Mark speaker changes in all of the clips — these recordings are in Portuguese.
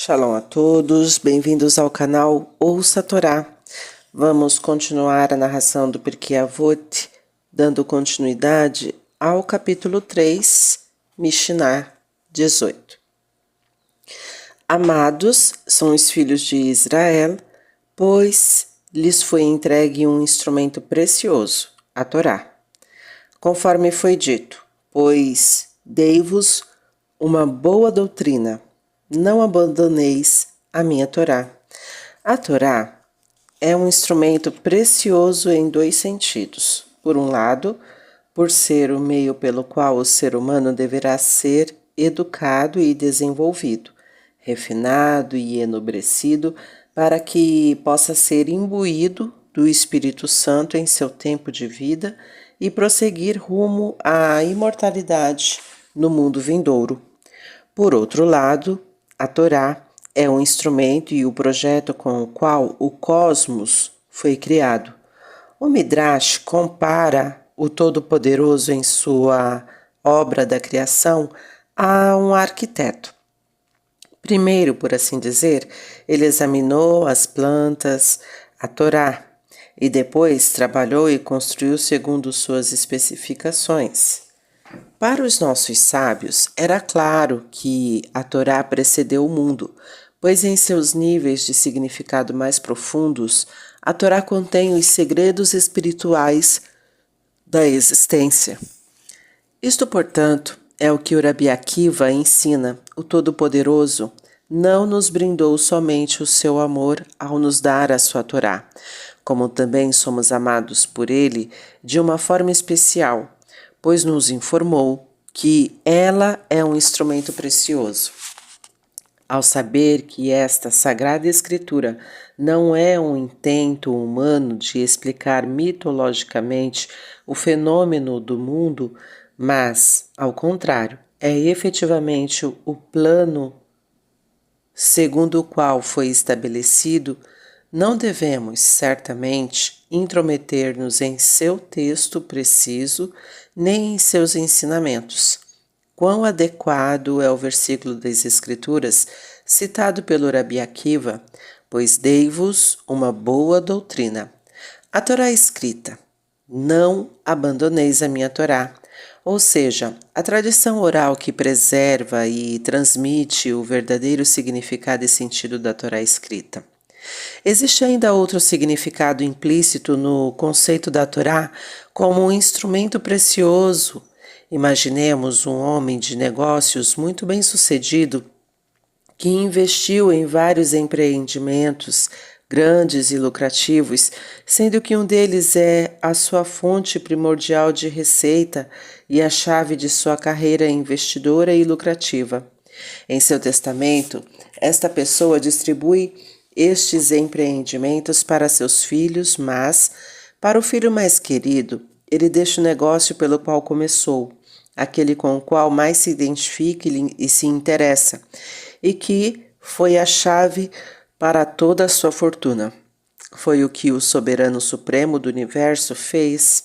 Speaker 1: Shalom a todos, bem-vindos ao canal Ouça a Torá. Vamos continuar a narração do Pirkei Avot, dando continuidade ao capítulo 3, Mishnah 18. Amados são os filhos de Israel, pois lhes foi entregue um instrumento precioso, a Torá. Conforme foi dito, pois dei-vos uma boa doutrina, não abandoneis a minha Torá. A Torá é um instrumento precioso em dois sentidos. Por um lado, por ser o meio pelo qual o ser humano deverá ser educado e desenvolvido, refinado e enobrecido, para que possa ser imbuído do Espírito Santo em seu tempo de vida e prosseguir rumo à imortalidade no mundo vindouro. Por outro lado, a Torá é um instrumento e o projeto com o qual o cosmos foi criado. O Midrash compara o Todo-Poderoso em sua obra da criação a um arquiteto. Primeiro, por assim dizer, ele examinou as plantas, a Torá, e depois trabalhou e construiu segundo suas especificações. Para os nossos sábios, era claro que a Torá precedeu o mundo, pois em seus níveis de significado mais profundos, a Torá contém os segredos espirituais da existência. Isto, portanto, é o que o Rabi Akiva ensina. O Todo-Poderoso não nos brindou somente o seu amor ao nos dar a sua Torá, como também somos amados por ele de uma forma especial, pois nos informou que ela é um instrumento precioso. Ao saber que esta Sagrada Escritura não é um intento humano de explicar mitologicamente o fenômeno do mundo, mas, ao contrário, é efetivamente o plano segundo o qual foi estabelecido, não devemos, certamente, intrometer-nos em seu texto preciso, nem em seus ensinamentos. Quão adequado é o versículo das Escrituras citado pelo Rabi Akiva, pois dei-vos uma boa doutrina. A Torá escrita, não abandoneis a minha Torá, ou seja, a tradição oral que preserva e transmite o verdadeiro significado e sentido da Torá escrita. Existe ainda outro significado implícito no conceito da Torá como um instrumento precioso. Imaginemos um homem de negócios muito bem-sucedido que investiu em vários empreendimentos grandes e lucrativos, sendo que um deles é a sua fonte primordial de receita e a chave de sua carreira investidora e lucrativa. Em seu testamento, esta pessoa distribui estes empreendimentos para seus filhos, mas, para o filho mais querido, ele deixa o negócio pelo qual começou, aquele com o qual mais se identifica e se interessa, e que foi a chave para toda a sua fortuna. Foi o que o soberano supremo do universo fez.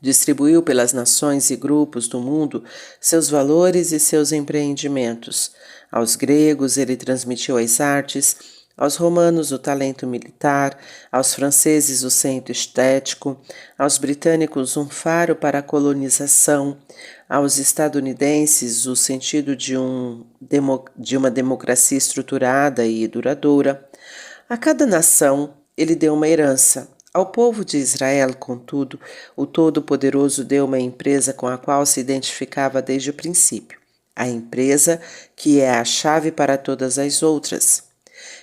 Speaker 1: Distribuiu pelas nações e grupos do mundo seus valores e seus empreendimentos. Aos gregos ele transmitiu as artes, aos romanos o talento militar, aos franceses o centro estético, aos britânicos um faro para a colonização, aos estadunidenses o sentido de uma democracia estruturada e duradoura. A cada nação ele deu uma herança. Ao povo de Israel, contudo, o Todo-Poderoso deu uma empresa com a qual se identificava desde o princípio, a empresa que é a chave para todas as outras.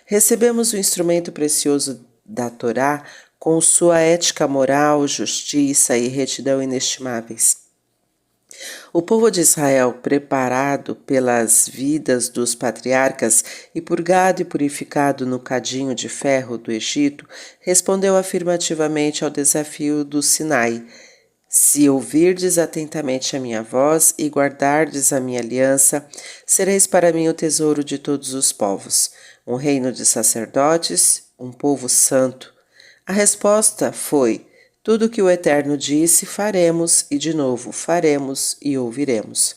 Speaker 1: Recebemos o instrumento precioso da Torá com sua ética moral, justiça e retidão inestimáveis. O povo de Israel, preparado pelas vidas dos patriarcas e purgado e purificado no cadinho de ferro do Egito, respondeu afirmativamente ao desafio do Sinai: se ouvirdes atentamente a minha voz e guardardes a minha aliança, sereis para mim o tesouro de todos os povos, um reino de sacerdotes, um povo santo. A resposta foi: tudo o que o Eterno disse, faremos, e de novo faremos e ouviremos.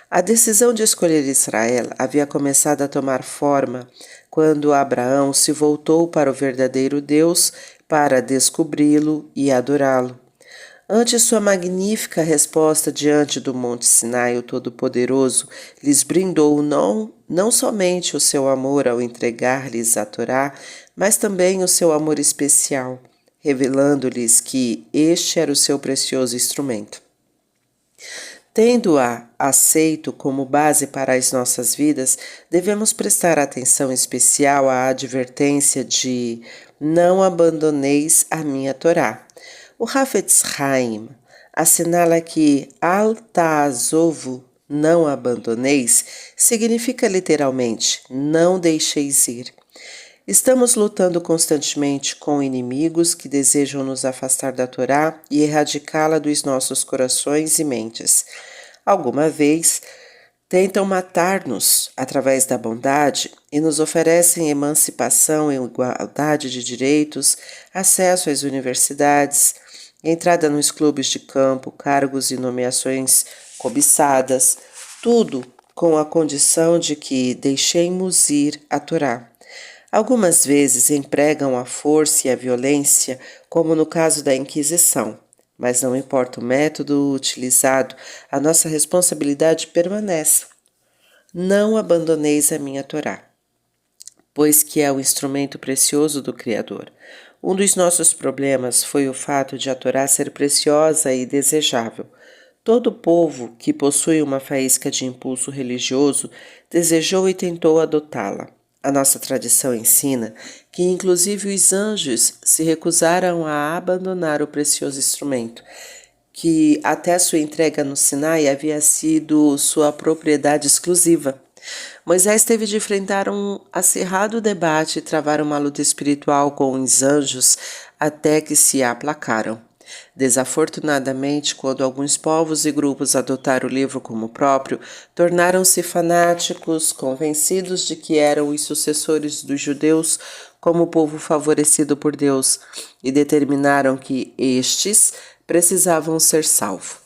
Speaker 1: A decisão de escolher Israel havia começado a tomar forma quando Abraão se voltou para o verdadeiro Deus para descobri-lo e adorá-lo. Ante sua magnífica resposta diante do Monte Sinai, o Todo-Poderoso lhes brindou não somente o seu amor ao entregar-lhes a Torá, mas também o seu amor especial, revelando-lhes que este era o seu precioso instrumento. Tendo-a aceito como base para as nossas vidas, devemos prestar atenção especial à advertência de não abandoneis a minha Torá. O Hafetz Haim assinala que al-ta'azovu, não abandoneis, significa literalmente não deixeis ir. Estamos lutando constantemente com inimigos que desejam nos afastar da Torá e erradicá-la dos nossos corações e mentes. Alguma vez tentam matar-nos através da bondade e nos oferecem emancipação e igualdade de direitos, acesso às universidades, entrada nos clubes de campo, cargos e nomeações cobiçadas, tudo com a condição de que deixemos ir a Torá. Algumas vezes empregam a força e a violência, como no caso da Inquisição, mas não importa o método utilizado, a nossa responsabilidade permanece. Não abandoneis a minha Torá, pois que é o instrumento precioso do Criador. Um dos nossos problemas foi o fato de a Torá ser preciosa e desejável. Todo povo que possui uma faísca de impulso religioso desejou e tentou adotá-la. A nossa tradição ensina que inclusive os anjos se recusaram a abandonar o precioso instrumento, que até sua entrega no Sinai havia sido sua propriedade exclusiva. Moisés teve de enfrentar um acirrado debate e travar uma luta espiritual com os anjos até que se aplacaram. Desafortunadamente, quando alguns povos e grupos adotaram o livro como próprio, tornaram-se fanáticos, convencidos de que eram os sucessores dos judeus como povo favorecido por Deus, e determinaram que estes precisavam ser salvos.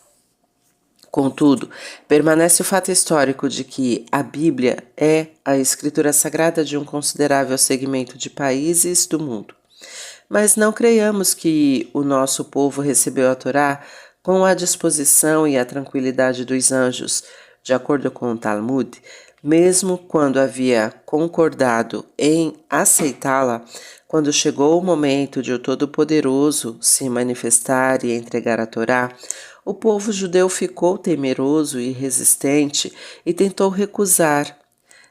Speaker 1: Contudo, permanece o fato histórico de que a Bíblia é a escritura sagrada de um considerável segmento de países do mundo. Mas não creiamos que o nosso povo recebeu a Torá com a disposição e a tranquilidade dos anjos, de acordo com o Talmud, mesmo quando havia concordado em aceitá-la, quando chegou o momento de o Todo-Poderoso se manifestar e entregar a Torá, o povo judeu ficou temeroso e resistente e tentou recusar.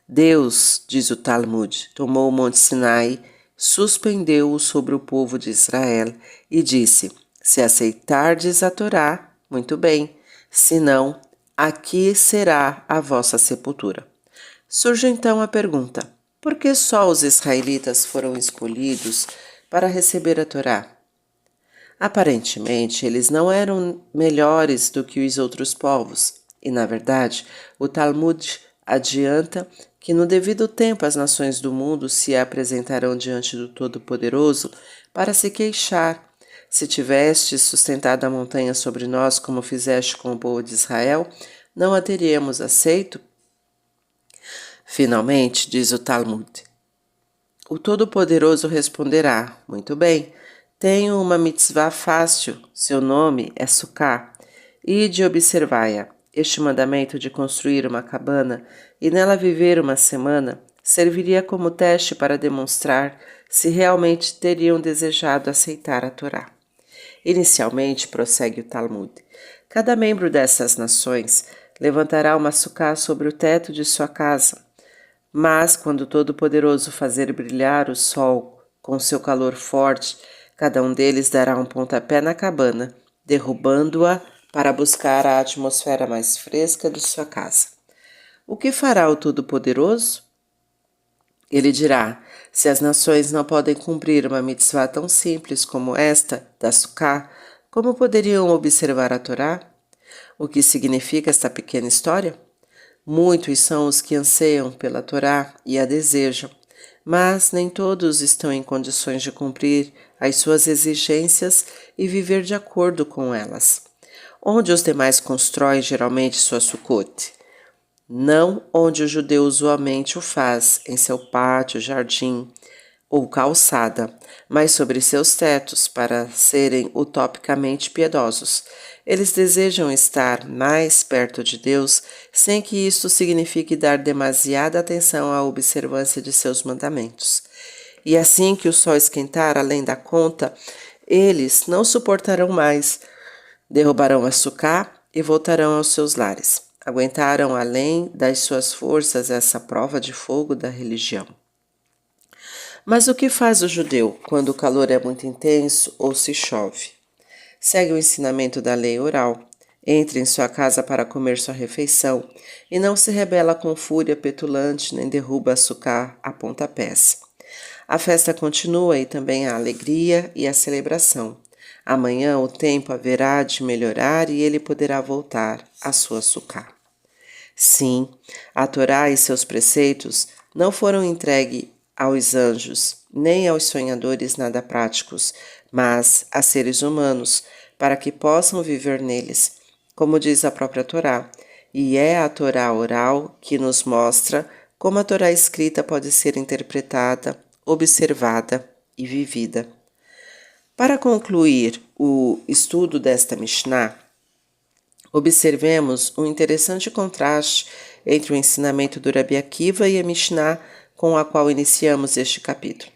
Speaker 1: Deus, diz o Talmud, tomou o Monte Sinai, suspendeu-o sobre o povo de Israel e disse: se aceitardes a Torá, muito bem, se não, aqui será a vossa sepultura. Surge então a pergunta: por que só os israelitas foram escolhidos para receber a Torá? Aparentemente, eles não eram melhores do que os outros povos, e na verdade, o Talmud adianta que no devido tempo as nações do mundo se apresentarão diante do Todo-Poderoso para se queixar. Se tivestes sustentado a montanha sobre nós como fizeste com o povo de Israel, não a teríamos aceito? Finalmente, diz o Talmud, o Todo-Poderoso responderá: muito bem, tenho uma mitzvah fácil, seu nome é Sukkah, ide observai-a. Este mandamento de construir uma cabana e nela viver uma semana serviria como teste para demonstrar se realmente teriam desejado aceitar a Torá. Inicialmente, prossegue o Talmud, cada membro dessas nações levantará uma sucá sobre o teto de sua casa, mas quando o Todo-Poderoso fazer brilhar o sol com seu calor forte, cada um deles dará um pontapé na cabana, derrubando-a para buscar a atmosfera mais fresca de sua casa. O que fará o Todo-Poderoso? Ele dirá: se as nações não podem cumprir uma mitzvah tão simples como esta, da Sukkah, como poderiam observar a Torá? O que significa esta pequena história? Muitos são os que anseiam pela Torá e a desejam, mas nem todos estão em condições de cumprir as suas exigências e viver de acordo com elas. Onde os demais constroem geralmente sua Sukkot? não onde o judeu usualmente o faz, em seu pátio, jardim ou calçada, mas sobre seus tetos, para serem utopicamente piedosos. Eles desejam estar mais perto de Deus, sem que isto signifique dar demasiada atenção à observância de seus mandamentos. E assim que o sol esquentar além da conta, eles não suportarão mais, derrubarão açúcar e voltarão aos seus lares. Aguentaram além das suas forças essa prova de fogo da religião. Mas o que faz o judeu quando o calor é muito intenso ou se chove? Segue o ensinamento da lei oral, entra em sua casa para comer sua refeição e não se rebela com fúria petulante nem derruba açúcar a pontapés. A festa continua e também a alegria e a celebração. Amanhã o tempo haverá de melhorar e ele poderá voltar à sua açúcar. Sim, a Torá e seus preceitos não foram entregues aos anjos, nem aos sonhadores nada práticos, mas a seres humanos, para que possam viver neles, como diz a própria Torá. E é a Torá oral que nos mostra como a Torá escrita pode ser interpretada, observada e vivida. Para concluir o estudo desta Mishnah, observemos um interessante contraste entre o ensinamento do Rabi Akiva e a Mishnah com a qual iniciamos este capítulo.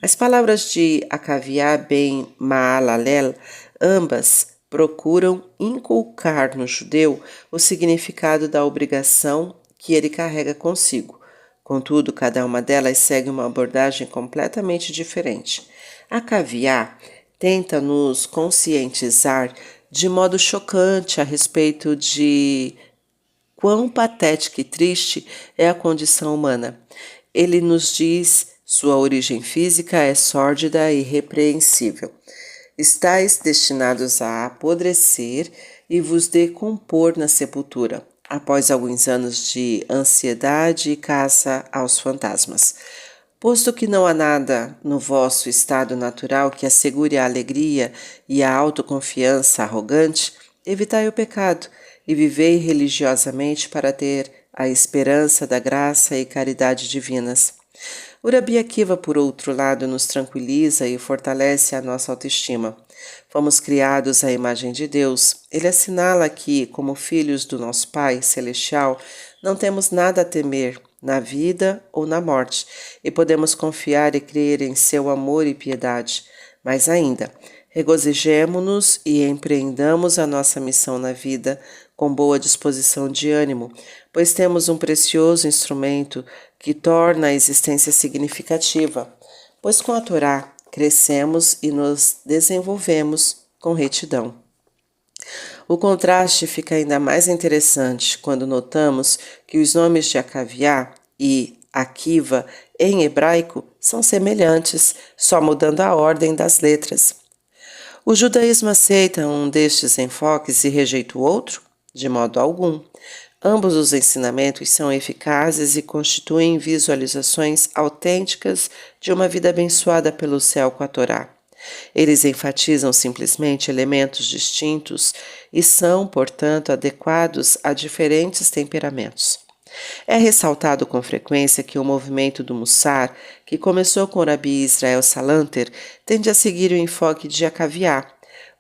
Speaker 1: As palavras de Akavia ben Maalalel, ambas procuram inculcar no judeu o significado da obrigação que ele carrega consigo. Contudo, cada uma delas segue uma abordagem completamente diferente. Akavia tenta nos conscientizar de modo chocante a respeito de quão patética e triste é a condição humana. Ele nos diz: sua origem física é sórdida e irrepreensível. Estais destinados a apodrecer e vos decompor na sepultura, após alguns anos de ansiedade e caça aos fantasmas. Posto que não há nada no vosso estado natural que assegure a alegria e a autoconfiança arrogante, evitai o pecado e vivei religiosamente para ter a esperança da graça e caridade divinas. O Rabi Akiva, por outro lado, nos tranquiliza e fortalece a nossa autoestima. Fomos criados à imagem de Deus. Ele assinala que, como filhos do nosso Pai Celestial, não temos nada a temer na vida ou na morte, e podemos confiar e crer em seu amor e piedade. Mais ainda, regozijemo-nos e empreendamos a nossa missão na vida com boa disposição de ânimo, pois temos um precioso instrumento que torna a existência significativa, pois com a Torá crescemos e nos desenvolvemos com retidão. O contraste fica ainda mais interessante quando notamos que os nomes de Akavia e Akiva em hebraico são semelhantes, só mudando a ordem das letras. O judaísmo aceita um destes enfoques e rejeita o outro? De modo algum. Ambos os ensinamentos são eficazes e constituem visualizações autênticas de uma vida abençoada pelo céu com a Torá. Eles enfatizam simplesmente elementos distintos e são, portanto, adequados a diferentes temperamentos. É ressaltado com frequência que o movimento do Mussar, que começou com Rabi Israel Salanter, tende a seguir o enfoque de Akavia.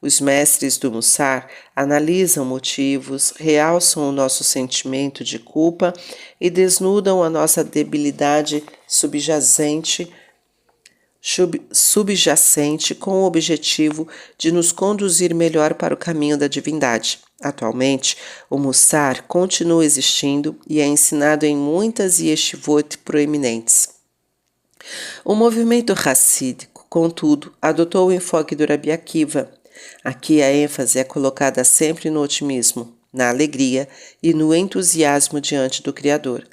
Speaker 1: Os mestres do Mussar analisam motivos, realçam o nosso sentimento de culpa e desnudam a nossa debilidade subjacente com o objetivo de nos conduzir melhor para o caminho da divindade. Atualmente, o Mussar continua existindo e é ensinado em muitas yeshivot proeminentes. O movimento racídico, contudo, adotou o enfoque do Rabi Akiva. Aqui a ênfase é colocada sempre no otimismo, na alegria e no entusiasmo diante do Criador.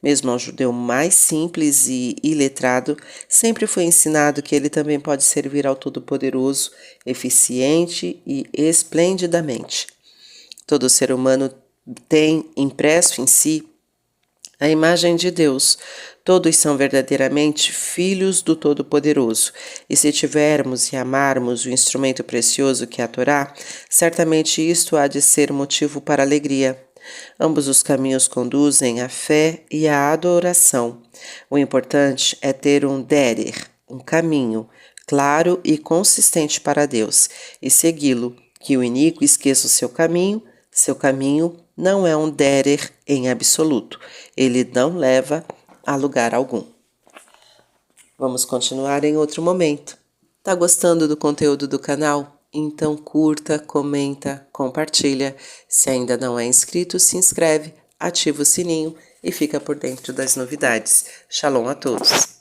Speaker 1: Mesmo ao judeu mais simples e iletrado, sempre foi ensinado que ele também pode servir ao Todo-Poderoso, eficiente e esplendidamente. Todo ser humano tem impresso em si a imagem de Deus. Todos são verdadeiramente filhos do Todo-Poderoso, e se tivermos e amarmos o instrumento precioso que é a Torá, certamente isto há de ser motivo para alegria. Ambos os caminhos conduzem à fé e à adoração. O importante é ter um derer, um caminho claro e consistente para Deus, e segui-lo, que o iníquo esqueça o seu caminho não é um derer em absoluto, ele não leva a lugar algum. Vamos continuar em outro momento. Tá gostando do conteúdo do canal? Então curta, comenta, compartilha. Se ainda não é inscrito, se inscreve, ativa o sininho e fica por dentro das novidades. Shalom a todos!